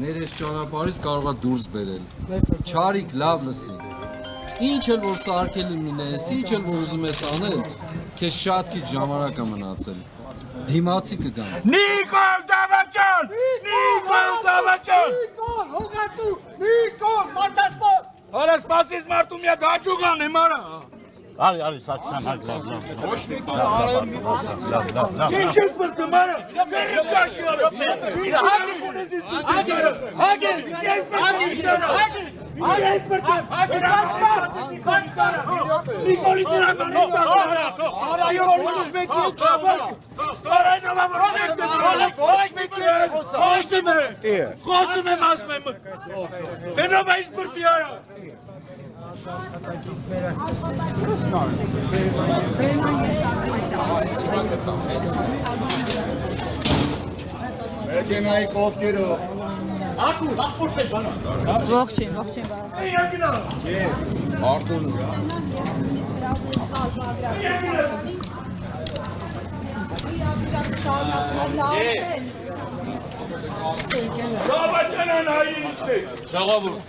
Ներես ճանապարհից կարողա դուրս բերել։ Չարիք լավ լսի։ Ինչ էլ որ սարքելի լինես, ինչ էլ որ ուզում ես անել, քեզ շատ քիչ ժամանակ է մնացել։ Դիմացի կգան։ Նիկոլ Դավաճան! Նիկոլ Դավաճան! Նիկոլ, հոգատու, Նիկոլ, մարդասպոտ։ Արա սպասից մարդու միա դաջուգան եմ արա։ Արի, Սարգսյան, լավ։ Ինչ ես բրտում արա։ Վերի կաշի արա։ Հագել, ես Նիկոլի դրական արայո ոչ մեկի չաբար արայնովա խոսում եմ ասում եմ հենով այս բրտի արա Մեքենայի կողքերով Ողջույն, Արտոն Դավաճանան հայինք Շաղավուր